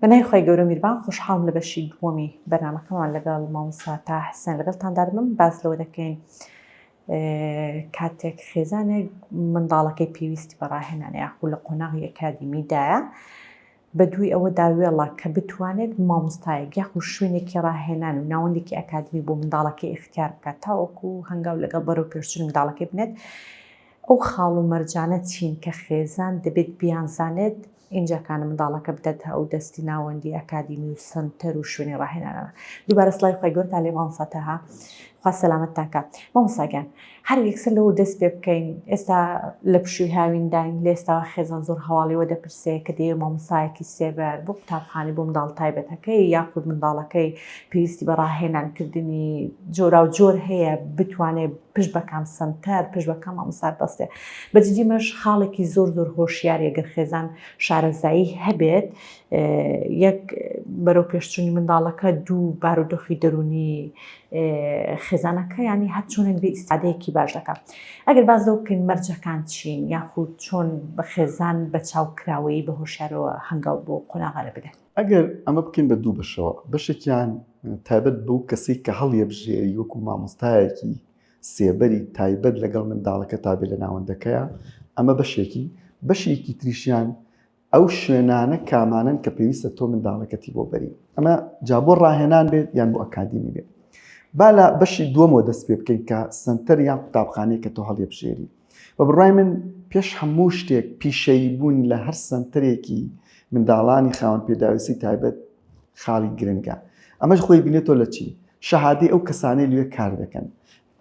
بەنای خۆی گەورە میربان خۆشحاڵم لە بەشی دووەمی بەرنامەکەمان لەگەڵ مامۆستا تا حسێن لەگەڵتاندا بم باس لەوە دەکەین کاتێک خێزانێک منداڵەکەی پێویستی بەڕاهێنانە یاخود لە قۆناغی ئەکادیمیدایە بە دوای ئەوە داوێڵە کە بتوانێت مامۆستایەک یاخود شوێنێکی ڕاهێنان و ناوەندێکی ئەکادمی بۆ منداڵەکەی اختیار بکات تاوەکو هەنگاو لەگەڵ بەرەو پێشچوونی منداڵەکەی بنێت ئەو خاڵ و مەرجانە چین کە خێزان دەبێت بیانزانێت اینجاکانە منداڵەکە بدەتە ئەو دەستی ناوەندی ئەکادیمی و سنتەر و شوێنی ڕاهێنانەوە. دووبارە سڵای خۆی گەورە تا لێ مامۆستاتەها خوا سەلامەتتان کات. مامۆستاگیان هەر یەکسەر لەوە دەست پێ بکەین ئێستا لە پشووی هاوینداین لە ئێستاوە خێزان زۆر هەواڵیەوە دەپرسێ کە دەیە مامۆستایەکی سێبەر بۆ قوتابخانەی بۆ منداڵ تایبەتەکەی یاخود منداڵەکەی پێویستی بە ڕاهێنانکردنی جۆرا و جۆر هەیە بتوانێت پشت بە کام سنتەر پشت بە کام مامۆستا بەستێ. بەجددیمەش خاڵێکی زۆر خۆشیارە ئەگەر خێزان شارەزایی هەبێت یەک بەرەو پێشچوونی منداڵەکە دوو بارودۆخی دەرونی خێزانەکە ینی هەر چۆنێک بێ ئیسادەیەکی باش دەکات. ئەگەر باز لەو بکەین مەرجەکان چین یاخود چۆن بە خێزان بە چاوکراوەیی بە هۆشیارەوە هەنگاو بۆ قۆناغەرە بدەن. ئەگەر ئەمە بکەین بە دوو بەشەوە بەشێکیان تایبەت بەو کەسی کە هەڵیە بژێری وەکو مامۆستایەکی سێبەری تایبەت لەگەڵ منداڵەکە تابێت لە ناوەندەکەیە ئەمە بەشێکی تریشیان ئەو شوێنانە کامانن کە پێویستە تۆ منداڵەکەتی بۆ بەری ئەمە جا بۆ ڕاهێنان بێت یان بۆ ئەکادیمی بێت. با لە بەشی دووەمەوە دەست پێ بکەین کە سنتەر یان قوتابخانەیە کە تۆ هەڵێ بژێری بە بڕای من پێش هەموو شتێک پیشەیی بوون لە هەر سنتەرێکی منداڵانی خاوەن پێداویستی تایبەت خاڵی گرنگە. ئەمەش خۆی بینێتەوە لە چی شەهادەی ئەو کەسانەی لێ کار دەکەن.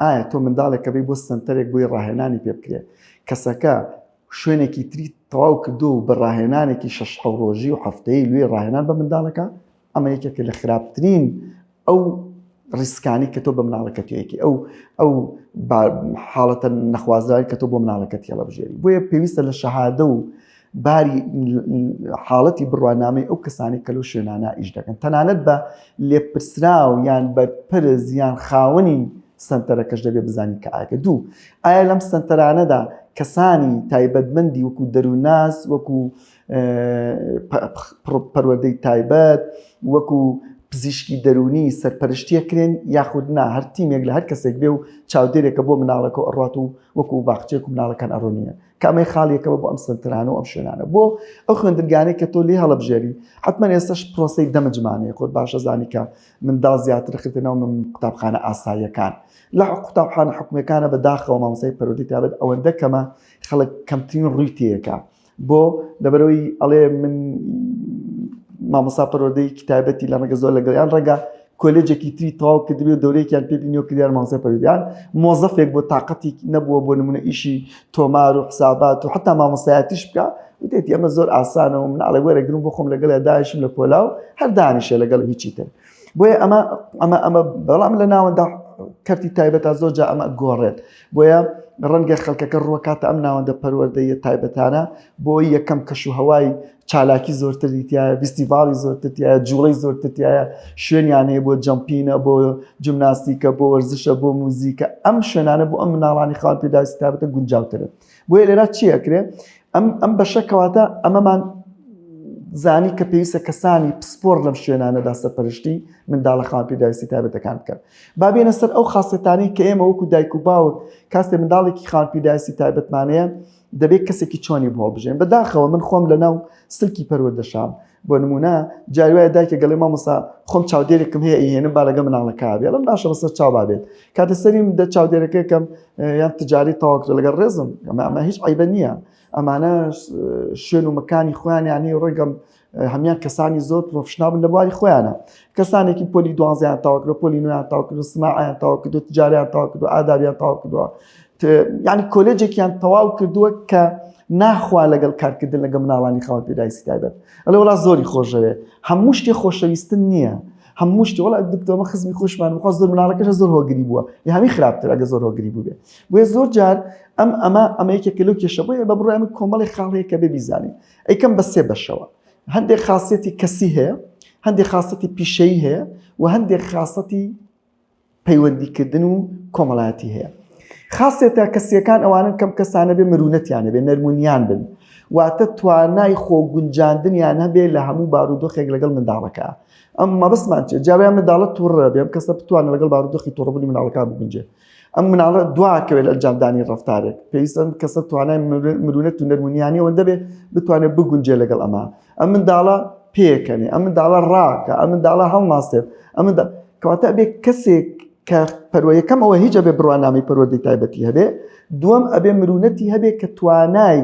ئایا تۆ منداڵێکە بێ بۆ سنتەرێک بۆی ڕاهێنانی پێ بکرێ کەسەکە شوێنێکی تری تەواو کردو و بە ڕاهێنانێکی 6 ڕۆژی و هەفتەیە لێ ڕاهێنان بە منداڵەکە ئەمە یەکێکە لە خراپترین ئەو ڕیسکانی کە تۆ بە مناڵەکەتیەکی ئەو حاڵەتە نەخوازرایی کە تۆ بۆ مناڵەکەت هێڵە بژێری بۆیە پێویستە لە شەهادە و باری حاڵەتی بڕوانامەی ئەو کەسانی کە لەو شوێنانە ئیش دەکەن تەنانەت بە لێپرسراو یان بە پرز یان خاوەنی سنتەرەکەش دەبێت بزانی کە ئاگە دوو ئایا لەم سنتەرانەدا کەسانی تایبەتمەندی وەکو دەروناس وەکو پەروەردەی تایبەت وەکو پزیشکی دەرونی سەرپەرشتیەکرێن یاخود نا هەر تیمێک لە هەر کەسێک بێ و چاودێرێکە بۆ مناڵەکە ئەڕات و وەکو باخچێک و مناڵەکان ئەڕۆنیە کامەی خاڵیەکەوە بۆ ئەم سنتەرانە و ئەم شوێنانە بۆ ئەو خوێندرگانەی کە تۆ لێ هەڵەبژێری حتمما ئێستاش پرۆسەی دەمەجمانەیە خۆت باشە زانی کە منداڵ زیاتر خردنەوە من قوتابخانە ئاساییەکان لە قوتابخانە حکوومیەکانە بەداخەوە مامۆستای پەروەردەی تایبەت ئەوەندە کەمە خەڵک کەمترین ڕووی تێیەکە بۆ لەبەرەوەی ئەڵێ من مامۆستا پەروەردەی تایبەتی لە ڕێگە زۆر لەگەڵیان ڕێگە کۆلێجێکی تری تەواو کردبێ و دەورەیەکیان پێبینیەوە کردیان مامۆستای پەروەردەیان مۆزەفێک بۆ تااقەتی نەبووە بۆ نمونە ئیشی تۆمار و حسابات و حتا مامۆستایەتیش بکە وتێتی ئەمە زۆر ئاسانە و مناڵێ وەرەگرم بۆ خۆم لەگەڵ داعشم لە پۆلاو هەر دانیشە لەگەڵ هیچی تر بۆیە ئەمە بەڵام لە ناوەندا کەرتی تایبەتە زۆر جا ئەمە گۆڕێت بۆیە ڕەنگە خەڵکەکە ڕوەکاتە ئەم ناوەندە پەروەردەیە تایبەتانە بۆی یەکەم کەش و هەوای چالاکی زۆرتری تایە فیستیڤاڵی زۆرتر تایە جوڵەی زۆرتر تایە شوێنیان هەیە بۆ جەمپینە بۆ جیمناستیکە بۆ وەرزشە بۆ موزیکە ئەم شوێنانە بۆ ئەم مناڵانی خاوەن پێداویستی تایبەتە گونجاوترن بۆیە لێرە چی ئەکرێ ئەم بەشە کەواتە ئەمەمان زانی کە پێویستە کەسانی پسپۆر لەم شوێنانەدا سەرپەرشتی منداڵە خاوەن پێداویستی تایبەتەکان بکەن با بێنە سەر ئەو خاصێتانەی کە ئێمە وەکو دایک و باوک کاستێ منداڵێکی خاوەن پێداویستی تایبەتمانەیە دەبێت کەسێکی چۆنی بۆ هەڵبژێن بەداخەوە من خۆم لەناو سلکی پەروەردەشام بۆ نمونە جاری وایە دایکە گەڵێ مامۆستا خۆم چاودێرێکم هەیە ئیهێنم با لەگە مناڵەکە بێ لەم باشە بەسەر چاو بابێت کاتە سەریم دە چاودێرەکەکەم یان تجاری تەواوکرێ لەگەڵ ڕێزم ئەمە هیچ عیبە نییە ئەمانە شوێن و مەکانی خۆیان یانی ڕێگەم هەمیان کەسانی زۆر پرۆفشنال بن لە بواری خۆیانە کەسانێکی پۆلی 12یان تاواکردو پۆلی 9یان تاواکردو سناعیان تاواکردو تجاریان تاواکردو ئادابیان تاواکردووە یعنی کۆلێجێکیان تەواو کردووە کە ناخوا لەگەڵ کارکردن لەگە مناڵانی خاوەن پێداویستی تایبەت ئەلێ وڵا زۆری خۆشەوێ هەموو شتێ خۆشەویستن نییە هەموو شتی وڵا دکتۆمە خزمی خۆشمان بخوا زۆر مناڵەکەش زۆر هۆگری بووە یا هەمی خراپتر ئەگە زۆر هۆگری بوو بێ بۆیە زۆر جار ئەمە یەکێکە لەو کێشە بۆیە بە بڕای من کۆمەڵی خاڵەیە کە بێ بیزانین ئەیکەم بە سێ بەشەوە هەندێک خاصێتی کەسی هەیە هەندێک خاصەتی پیشەیی هەیە و هەندێک خاصەتی پەیوەندیکردن و کۆمەڵایەتی هەیە خاصێتە کەسیەکان ئەوانن کەم کەسانە بێ مرونەتیانە بێ نەرمونیان بن واتە توانای خۆگونجاندنیان هەبێ لە هەموو بارودۆخێک لەگەڵ منداڵەکە. ئەم مەبەستمان چێ جاویان منداڵە تووڕە بێ ئەم کەسە بتوانێت لەگەڵ بارودۆخی تووڕەبوونی منداڵەکە بگونجێ. ئەم مناڵە دواکەوێت لە ئەنجامدانی ڕەفتارێک پێویستە کەسە توانای مرونەت و نەرمونیانی ئەوەندە بێ بتوانێت بگونجێ لەگەڵ ئەمە. ئەم منداڵە پێکەنێ، ئەم منداڵە ڕاکە، ئەم منداڵە هەڵناسێت، کەواتە ئەبێ کەسێک کە پەروەیەکەم ئەوە هیچ ئەبێ بڕوانامەی پەروەردەی تایبەتی هەبێ، دووەم ئەبێ مرونەتی هەبێ کە توانای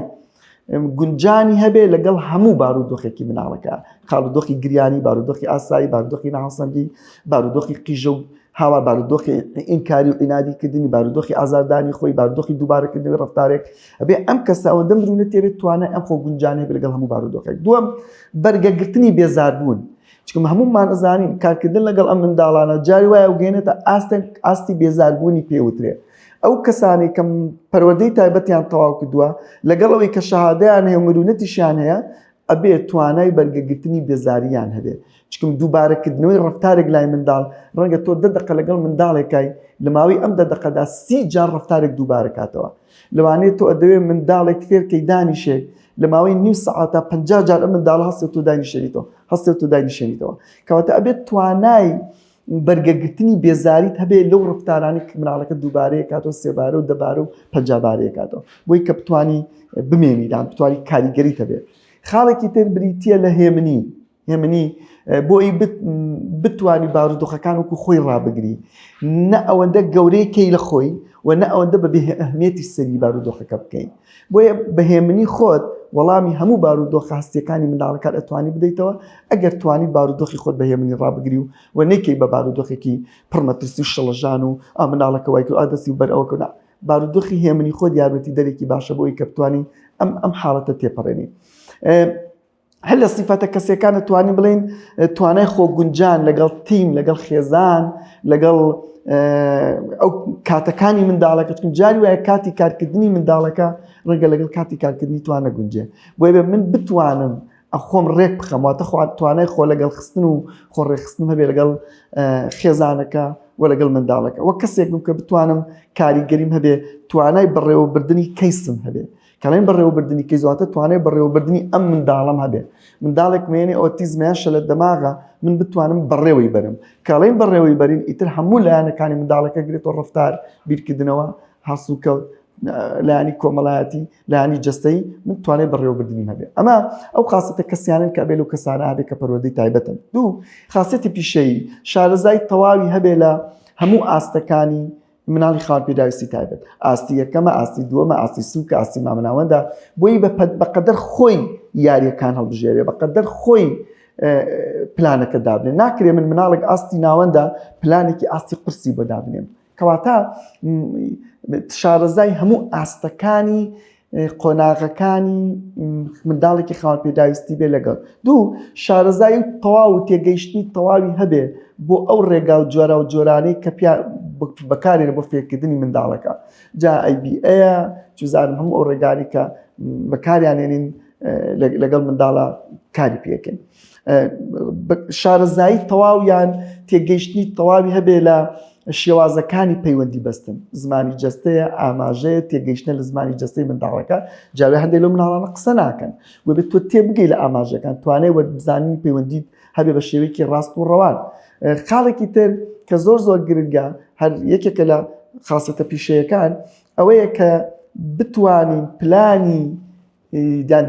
گونجانی هەبێ لەگەڵ هەموو بارودۆخێکی مناڵەکە، بارودۆخی گریانی، بارودۆخی ئاسایی، بارودۆخی ناهەڵسەنگی، بارودۆخی قیژە و هاوا، بارودۆخی ئینکاری و ئینادیکردنی، بارودۆخی ئازاردانی خۆی، بارودۆخی دووبارەکردنەوەی ڕەفتارێک. ئەبێ ئەم کەسە ئەوەندە مرونەتی هەبێت توانای ئەم خۆ گونجانی هەبێ لەگەڵ هەموو بارودۆخێک. دووەم بەرگەگرتنی بێزاربوون، چونکە هەموومان ئەزانین کارکردن لەگەڵ ئەم منداڵانە جاری وایە وگەێنێتە ئاستی بێزاربوونی پێوترێ. ئەو کەسانی کە پەروەردەی تایبەتیان تەواو کردووە لەگەڵ ئەوەی کە شەهادەیان هەیە و مرونەتیشیان هەیە ئەبێ توانای بەرگەگرتنی بێزاریان هەبێ. چکم دووبارەکردنەوەی ڕەفتارێک لای منداڵ ڕەنگە تۆ 10 دقە لەگەڵ منداڵێکای لە ماوەی ئەم 10 دقەدا 30 جار ڕەفتارێک دووبارەکاتەوە. لەوانەیە تۆ ئەدەوێت منداڵێک فێرکەی دانیشێت لە ماوەی نیم سەعاتە 50 جار ئەم منداڵە هەستێت و دانیشێنیتەوە. کەواتە ئەبێت توانای بەرگەگرتنی بێزاریت هەبێ لەو ڕفتارانی کە مناڵەکە دووبارەیە کاتەوە سێبارە و دەبارە و 50 بارەیە کاتەوە بۆی کە بتوانی بمێنیدان بتوانی کاریگەریت هەبێت. خاڵێکی تر بریتیە لە هێمنی بۆی بتوانی بارودۆخەکان وەکو خۆی ڕابگری، نە ئەوەندە گەورەیەکەی لە خۆی و نە ئەوەندە بە ئەهمیەتی سەری بارودۆخەکە بکەین. بۆیە بەهێمنی خۆت وەڵامی هەموو بارودۆخە هەستیەکانی منداڵەکان ئەتوانی بدەیتەوە ئەگەر توانی بارودۆخی خۆت بەهێمنی ڕابگری و نەیکەی بە بارودۆخێکی پڕمەترسی و شەڵەژان و مناڵەکە وای کرد ئادەسی و بەر ئەوەکەنا. بارودۆخی هێمنی خۆت یارمەتی دەرێکی باشە بۆی کە بتوانی ئەم حاڵەتە تێپەڕێنی. هەر لە سیفەتە کەسێکانە توانین بڵێن توانای خۆگونجان لەگەڵ تیم، لەگەڵ خێزان، لەگەڵ ئەو کاتەکانی منداڵەکە، چون جاری وایە کاتی کارکردنی منداڵەکە ڕەنگە لەگەڵ کاتی کارکردنی توانە گونجێ. بۆیە بێ من بتوانم خۆم ڕێک بخەم، واتە توانای خۆ لەگەڵ خستن و خۆڕێخستن هەبێ لەگەڵ خێزانەکە و لەگەڵ منداڵەکە. وەک کەسێک بم کە بتوانم کاریگەریم هەبێ، توانای بەڕێوەبردننی کەیسم هەبێ. کەڵێن بەڕێوەبردننی کەیزواتە توانای بەڕێوەبردننی ئەم منداڵم هەبێ. منداڵێک مێنێ ئۆتیزمیان شە لە دەماغە، من بتوانم بەڕێوەی بەرم. کەڵێن بەڕێوەی بەرین ئیتر هەموو لایەنەکانی منداڵەکە گرێتەوە ڕەفتار، بیرکردنەوە، هەسوکەوت، لایانی کۆمەڵایەتی، لایانی جەستەیی، من توانای بەڕێوەبردننیم هەبێ. ئەمە ئەو خاستە کەسیانن کە ئەبێ لەو کەسانە هەبێ کە پەروەردەی تایبەتن. دوو خاستەتی پیشەیی شارەزای تەواوی هەبێ لە هەموو ئاستەکانی مناڵی خاوەنپێداویستی تایبەت. ئاستی یەکەمە، ئاستی دووەمە، ئاستی سووکە، ئاستی مامناوەندە، بۆی بەقەدەر خۆی یاریەکان هەڵبژێرێ، بەقەدەر خۆی پلانەکە دابنێ. ناکرێ من مناڵێک ئاستی ناوەندە پلانێکی ئاستی قورسی بۆ دابنێم. کەواتە شارەزای هەموو ئاستەکانی قۆناغەکانی منداڵێکی خاوەنپێداویستی بێ لەگەڵ. دوو شارەزای تەواو و تێگەیشتنی تەواوی هەبێ بۆ ئەو ڕێگا و جۆرە و جۆرانەی کە بەکارێنە بۆ فێرکردنی منداڵەکە. جا ئەیBA چوزانم هەموو ئەو ڕێگانی کە بەکاریانێنین لەگەڵ منداڵە کاری پێکەین. شارەزایی تەواویان تێگەیشتنی تەواوی هەبێ لە شێوازەکانی پەیوەندی بەستن. زمانی جەستەیە، ئاماژەیە، تێگەیشتنە لە زمانی جەستەی منداڵەکە. جاوێ هەندێک لەو مناڵانە قسە ناکەن، وە بێت تۆ تێبگەی لە ئاماژەکان، توانای وەربزانینی پەیوەندیت هەبێ بە شێوەیەکی ڕاست و ڕەوان. خاڵێکی تر کە زۆر گرنگە، هەر یەکێکە لە خاستە پیشەیەکان، ئەوەیە کە بتوانین پلانی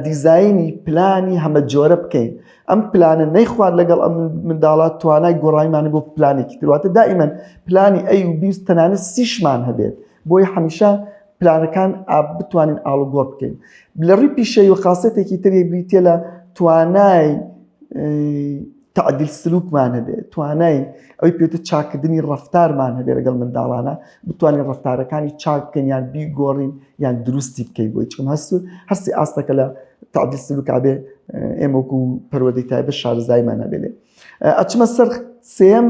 دیزاینی پلانی هەمە جۆرە بکەین. ئەم پلانە نەیخوارد لەگەڵ ئەم منداڵات توانای گۆڕایمانە بۆ پلانێکی ترواتە دائیمەن پلانی ئەی و بی تەنانەت سیشمان هەبێت، بۆی هەمیشە پلانەکان بتوانین ئاڵوگۆڕ بکەین. لە ڕووی پیشەی و خاستێکی تری بریتە لە توانای تعدیل سلوکمان هەبێت، توانای ئەوەی پێوتە چاکردنی ڕەفتارمان هەبێ لەگەڵ منداڵانە، بتوانین ڕەفتارەکانی چاک بکەین یان بیگۆڕین یان دروستی بکەین. بۆی چکم هەرسی ئاستەکە لە تعدیل سلوکا بێ ئێمە وەکو پەروەردەی تایبەت شارەزایمان هەبێ. ئەچمە سەر سێم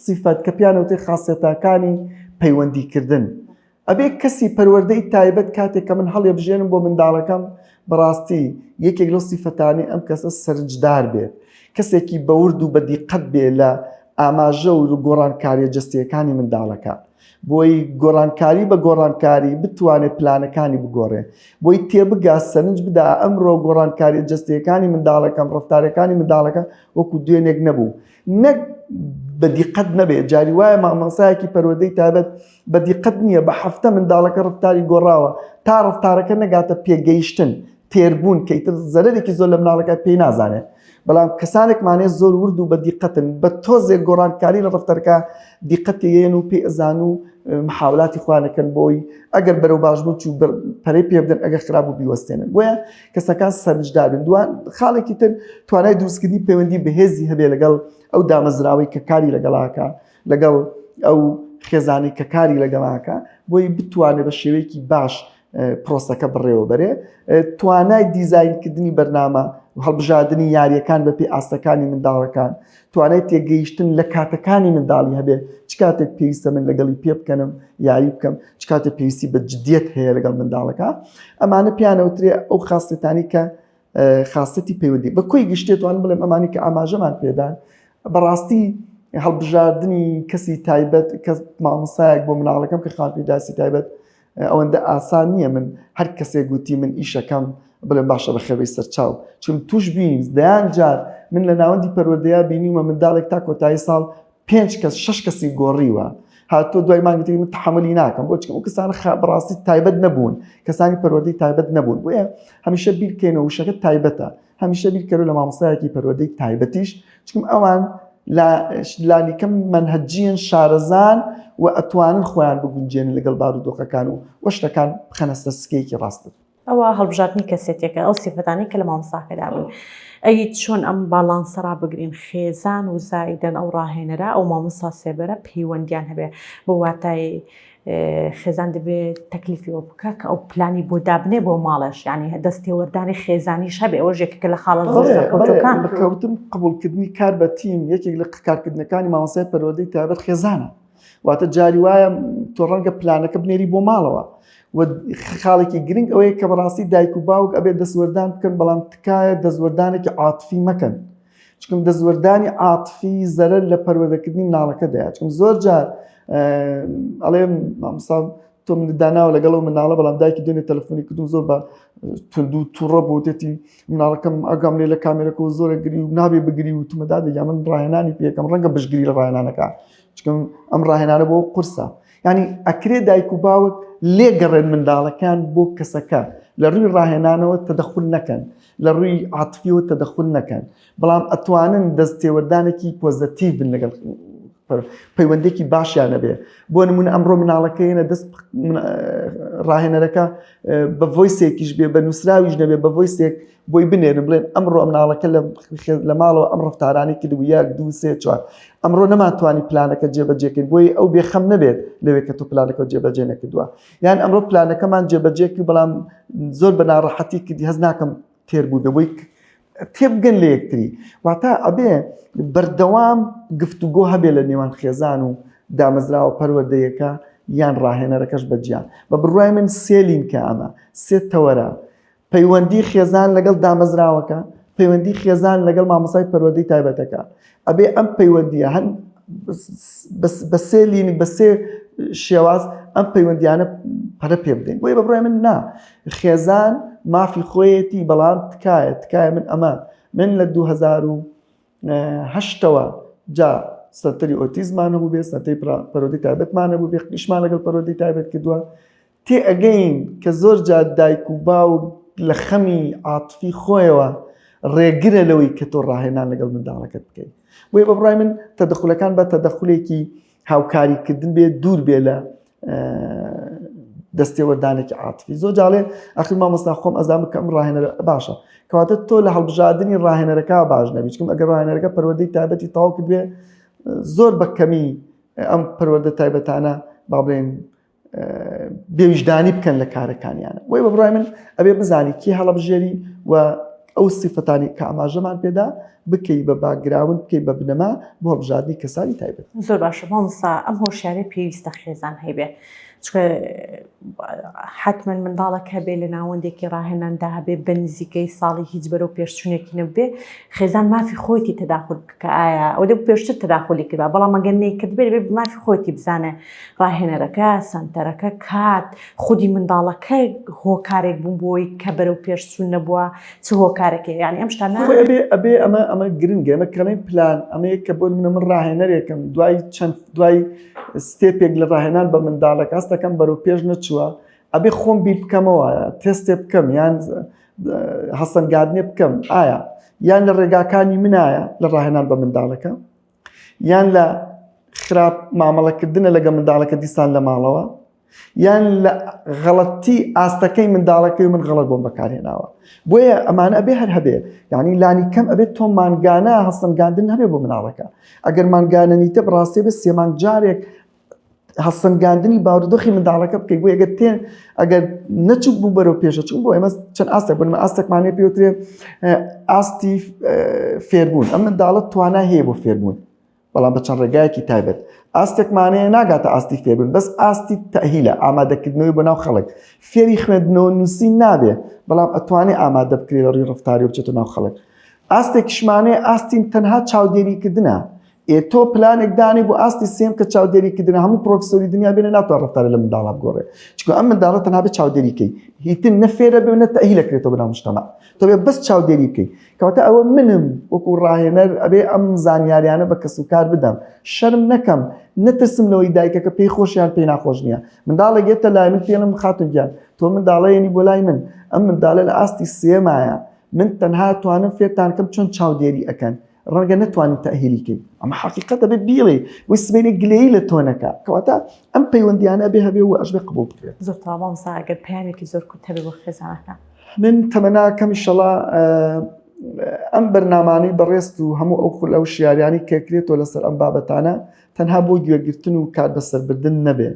سیفەت کە پیانەوتەی خاصیەتەکانی پەیوەندیکردن. ئەبێ کەسی پەروەردەی تایبەت کاتێک کە من هەڵێ بژێنم بۆ منداڵەکەم، بەڕاستی یەکێک لەو سیفەتانی ئەم کەسە سەرنجدار بێت، کەسێکی بەورد و بەدیقەت بێ لە ئاماژە و گۆڕانکاریە جەستیەکانی منداڵەکە. بۆی گۆڕانکاری بە گۆڕانکاری بتوانێت پلانەکانی بگۆڕێ بۆی تێبگا سەرنج بدا ئەمڕۆ گۆڕانکاری جەستیەکانی منداڵەکەم ڕفتارەکانی منداڵەکە وەکو دوێنێک نەبوو نەک بە دیقەت نەبێت جاری وایە مامۆسایەکی پەروەردەی تایبەت بە دیقەت نییە بە هەفتە منداڵەکە ڕفتاری گۆڕاوە تا ڕفتارەکە نەگاتە پێگەیشتن تێربوون کەیتر زەرێکی زۆر لە مناڵەکە پێی نازانێت بەڵام کەسانێکمانێ زۆر ورد و بە دیقەتن بە تۆزێک گۆڕانکاری لە ڕفتەرەکە دیقەتیەن و پێی ئەزان و محاولاتی خوانەکەن بۆی ئەگەر بەرەو باشبوو چوو پەرەی پێ بدەن ئەگەر خراپ و بیوەستێنن بۆیە کەسەکان سەرنجدارن دوان خاڵێکی تر توانای دروستکردنی پەیوەندی بەهێزی هەبێ لەگەڵ ئەو دامەزراوەی کە کاری لەگەڵاکە لەگەڵ ئەو خێزانی کە کاری لەگەڵاکە بۆی بتوانێت بە شێوەیەکی باش پرۆسەکە بڕێوە بەرێ توانای دیزاینکردنی بەرنامە هەڵبژاردننی یاریەکان بە پێی ئاستەکانی منداڵەکان توانای تێگەیشتن لە کاتەکانی منداڵی هەبێ چ کاتێک پێویستە من لەگەڵی پێ بکەنم یاری بکەم چ کاتێک پێویستی بە جدیت هەیە لەگەڵ منداڵەکە ئەمانە پیانەوترێ ئەو خاستەتانی کە خاستەتی پەیوەندی بە کۆی گشتێتوان بڵێم ئەمانی کە ئاماژەمان پێدان بەڕاستی هەڵبژاردننی کەسی تایبەت کەس مامۆسایەک بۆ مناڵەکەم کە خانپێداسی تایبەت ئەوەندە ئاسان نییە من هەر کەسێک گوتی من ئیشەکەم بڵێم باشە بە خێوەی سەرچاو چون توش بین دەیان جار من لە ناوەندی پەروەردەیە بینیمە منداڵێک تا کۆتایی ساڵ 5 کەس 6 کەسی گۆڕیوە هاتۆ دوای مانگی من تحملی ناکەم بۆ چکە ئەو کەسانە بەڕاستی تایبەت نەبوون کەسانی پەروەردەی تایبەت نەبوون بۆیە هەمیشە بیرکەینەوە وشەکە تایبەتە هەمیشە بیرکەرەوە لە مامۆستایەکی پەروەردەی تایبەتیش چکم ئەوان لانیکەم منهەجیان شارەزان و ئەتوانن خۆیان بگونجێنن لەگەڵ بارودۆخەکان و شتەکان بخەنە سەر سکەیەکی ڕاستن ئەوە هەڵبژاردننی کەسێتێکە ئەو سیفەتانی کە لە مامۆستاکەدا بوون ئەیت چۆن ئەم باڵانسەرا بگرین خێزان و زایدەن ئەو ڕاهێنەرە ئەو مامۆستا سێبەرە پەیوەندیان هەبێ بۆ واتای خێزان دەبێت تەکلیفیەوە بکە کە ئەو پلانی بۆ دابنێ بۆ ماڵش یعنی دەستێوەردانی خێزانیش هەبێ ئەوە ژێکەکە لە خاڵە زۆرکەوتەکان بەکەوتن قبولکردنی کار بە تیم یەکێک لە کارکردنەکانی مامۆستای پەروەردەی تایبەت خێزانە واتە جاری وایە تۆ ڕەنگە پلانەکە بنێری بۆ ماڵەوە و خاڵێکی گرنگ ئەوەیە کە بەڕاستی دایک و باوک ئەبێت دەستوەردان بکەن بەڵام تکایە دەستوەردانێکی عاتفی مەکەن چکم دەستوەردانی عاتفی زەرەر لە پەروەردەکردنی مناڵەکە دەیە چکم زۆر جار ئەڵێ مامۆستا تۆ من داناوە لەگەڵەوە مناڵە بەڵام دایکی دوێنێ تەلەفۆنی کردم زۆر بە تونند و تووڕە بۆ تێتی مناڵەکەم ئەگەم لێ لە کامێرەکەەوە زۆرە گری و نابێ بگری و تومەدا دەگیا من ڕاهێنانی پێەکەم ڕەنگە بشگری لە ڕاهێنانەکە چکم ئەم ڕاهێنانە بۆ قورسە ینی ئەکرێ دایک و باوک لێگەڕێن منداڵەکان بۆ کەسەکە لە ڕووی ڕاهێنانەوە تەدەخول نەکەن لە ڕووی عاتفیەوە تەدەخول نەکەن بەڵام ئەتوانن دەستێوەردانێکی پۆزتیڤ بن لەگەڵ پەیوەندێکی باشیانە بێ بۆ نمونە ئەمڕۆ مناڵەکەیەنە دەست ڕاهێنەرەکە بە ڤۆیسێکیش بێ بە نووسراویش نەبێ بە ڤۆیسێک بۆی بنێرن بڵێن ئەمڕۆ مناڵەکە لە ماڵەوە ئەم ڕفتارانی کرد و 1 2 3 4 ئەمڕۆ نەماتوانی پلانەکە جێبەجێکرد بۆی ئەو بێخەم نەبێت لەوێ کە تو پلانەکە جێبەجێ نەکردووە یان ئەمڕۆ پلانەکەمان جێبەجێ کرد بەڵام زۆر بە ناڕەحەتی کردی هەز ناکەم تێر بوو بۆی تێبگەن لە یەکتری واتە ئەبێ بەردەوام گفتوگۆ هەبێ لە نێوان خێزان و دامەزراوە پەروەردەیەکە یان ڕاهێنەرەکەش بەجیان بە بڕوای من سێلین کە ئەمە سێ تەوەرە پەیوەندی خێزان لەگەڵ دامەزراوەکە پەیوەندی خێزان لەگەڵ مامۆستای پەروەردەی تایبەتەکە ئەبێ ئەم پەیوەندیە هەن بە سێ لینی بە سێ شێواز ئەم پەیوەندیانە پەرە پێ بدەین بۆیە بە بڕای من نا خێزان مافی خۆیەتی بەڵام تکایە من ئەمە من لە 2008ەوە جا سەرتەری ئۆتیزمان هەبوو بێ سەرتەی پەروەردەی تایبەتمان هەبوو بێ قیشمان لەگەڵ پەروەردەی تایبەت کردووە تێ ئەگەین کە زۆر جار دایک و باوک لە خەمی عاتفی خۆیەوە ڕێگرە لەوەی کە تۆ ڕاهێنان لەگەڵ منداڵەکەت بکەیت بۆیە بە بڕای من تەدەخولەکان بە تەدەخولێکی هاوکاریکردن بێ دوور بێ لە دەستێوەردانێکی عاتفی زۆر جاڵێ ئەخر مامۆستا خۆم ئەزانم کە ئەم ڕاهێنەرە باشە کەواتە تۆ لە هەڵبژاردننی ڕاهێنەرەکە باش نەبی چکم ئەگەر ڕاهێنەرەکە پەروەردەی تایبەتی تەواو کرد بێ زۆر بە کەمی ئەم پەروەردە تایبەتانە با بڵێن بێویژدانی بکەن لە کارەکانیانە وی بە بڕای من ئەبێ بزانی کی هەڵەبژێری و ئەو سیفەتانی کە ئاماژەمان پێدا بکەی بە باگراون بکەی بە بنەما بۆ هەڵبژاردننی کەسانی تایبەت زۆر باشە مامۆستا ئەم هۆشیارەی پێویستە خێزان هەیبێ حتمما منداڵێک هەبێ لە ناوەندێکی ڕاهێناندا هەبێ بە نزیکەی ساڵی هیچ بەرەو پێشچوونێکی نەبێ خێزان مافی خۆیتی تەداخل بکە ئایا ئەو دە پێشتر تەداخلی کرد بەڵام ئەگەر کرد بێ مافی خۆیتی بزانێ ڕاهێنەرەکە سنتەرەکە کات خودی منداڵەکە هۆکارێک بووم بۆی کە بەرەو پێشچوون نەبووە چ هۆکارێکی یعنی ئەم شتانە ئەبێ ئەمە گرنگە ئەمە کەڵێن پلان ئەمەیە کە بۆ من ڕاهێنەرێکم دوای ستێپێک لە ڕاهێنان بە منداڵێک ئەستەکەم بەرەو پێش نەچووە ئەبێ خۆم بیر بکەمەوە تێستێ بکەم یان هەسەنگاردنێ بکەم ئایا یان لە ڕێگاکانی منایە لە ڕاهێنان بە منداڵەکە یان لە خراپ مامەڵەکردنە لەگە منداڵەکە دیسان لە ماڵەوە یان لە غەڵەتی ئاستەکەی منداڵەکەی من غەڵەت بۆم بەکارهێناوە بۆیە ئەمانە ئەبێ هەر هەبێ یعنی لانی کەم ئەبێت تۆ مانگانە هەسەنگاندن هەبێ بۆ مناڵەکە ئەگەر مانگانە نیتە بڕاستی بە سێ مانگ جارێک هەسەنگاندنی باودۆخی منداڵەکە بکەیت بۆ ئەگەر تێن ئەگەر نەچوو بوو بەرەو پێشە چوون بۆ ئێمە چەند ئاستێک بن ئاستێکمانێ پێوترێ ئاستی فێربوون ئەم منداڵە توانای هەیە بۆ فێربوون بەڵام بە چەند ڕێگایەکی تایبەت ئاستێکمانەیە ناگاتە ئاستی فێربوون بەس ئاستی تەهیلە ئامادەکردنەوەی بۆ ناو خەڵک فێری خوێندنەوە نووسی نابێ بەڵام ئەتوانێ ئامادە بکرێت لە ڕووی ڕفتاری بچێتە ناو خەڵک ئاستێکیشمانەیە ئاستی تەنها چاودێریکردنە تۆ پلانێک دانی بۆ ئاستی سێم کە چاودێریکردنە هەموو پرۆفسۆری دنیا بێنە ناتوان ڕفتارە لە منداڵە بگۆڕێ چکە ئەم منداڵە تەنها بێ چاودێریکەی هیتن نەفێرە بێ و نە تەهیلەکرێتەوە بەناو مجتەمع تۆ بێ بەس چاودێری بکەی کەواتە ئەوە منم وەکو ڕاهێنەر ئەبێ ئەم زانیاریانە بە کەسوکار بدەم شەرم نەکەم نەترسم لەوەی دایکەکە پێی خۆشیان پێی ناخۆش نییە منداڵێک گێتە لای من پێڵم خاتون گیان تۆ منداڵەیەنی بۆ لای من ئەم منداڵە لە ئاستی سێمایە من تەنها توانم فێرتان کەم چۆن چاودێری ئەکەن ڕەنگە نتوانین تەهیلیکەی ئەمە حقیقەتە بێ بیڵێ وی سبەینە گلەیی لە تۆ نەکا کەواتە ئەم پەیوەندیانە بێ هەبێ و ئەش بێ قبوڵ بکرێت زۆر تاوام ئەگەر پەیامێکی زۆر کوت هەبێ بۆ خێزانەکە من تەمەناکەم ئینشەڵا ئەم بەرنامانەی بەڕێست و هەموو ئەو خول ئەو شیاریانی کێکرێتەوە لەسەر ئەم بابەتانە تەنها بۆ گوێگرتن و کات بەسەربردن نەبێ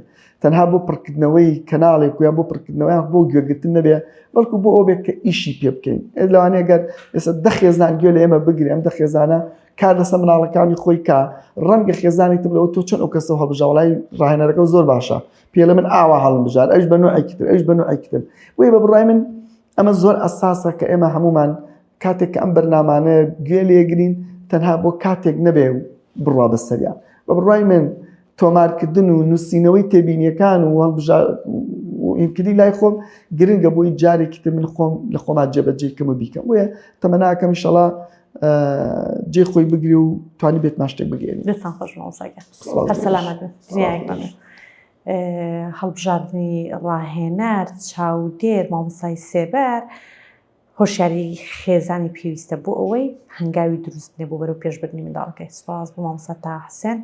تەنها بۆ پڕکردنەوەی کەناڵێک یان بۆ پڕکردنەوەیان بۆ گوێگرتن نەبێ بەڵکو بۆ ئەو بێت کە ئیشی پێ بکەین لەوانەیە گەر ئێستا دە خێزان گوێ لە ئێمە بگرێ ئەم دە خێزانە کار لەسەر مناڵەکانی خۆی کا ڕەنگە خێزانی تر لەوە تۆ چۆن ئەو کەسە هەڵبژاوڵای ڕاهێنەرەکە زۆر باشە پێ لە من ئاوا هەڵم بژار ئەوش بە نوعیکتر ئەوش بە نوعیکتر وێ بە بڕای من ئەمە زۆر ئەساسە کە ئێمە هەمومان کاتێک کە ئەم بەرنامانە گوێ لێگرین تەنها بۆ کاتێک نەبێ بڕوا بەسەریان بە بڕای من تۆمارکردن و نووسینەوەی تێبینیەکان و هەڵبژاردنکردی لای خۆم گرنگە بۆی جارێکی تر من خۆم لە خۆما جێبەجێکەم و بیکەم وێ تەمەناکەم ئینشەڵا جێ خۆی بگری و توانی بێت ماشتێک بگێنی دەستان خۆش ماوەساگە هەر سەلامەت دنیایەکمان هەڵبژاردننی ڕاهێنەر چاودێر مامۆستای سێبەر هۆشیاری خێزانی پێویستە بۆ ئەوەی هەنگاوی دروستنێ بۆ بەرەو پێشبردننی منداڵەکەی سوپاس بۆ مامۆستا تاحسێن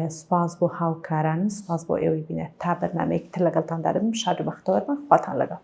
سوپاس بۆ هاوکاران سوپاس بۆ ئێوەی بینێت تا بەرنامەیەکی تر لەگەڵتان دارم شاد و بەختەوەرمە خواتان لەگەڵ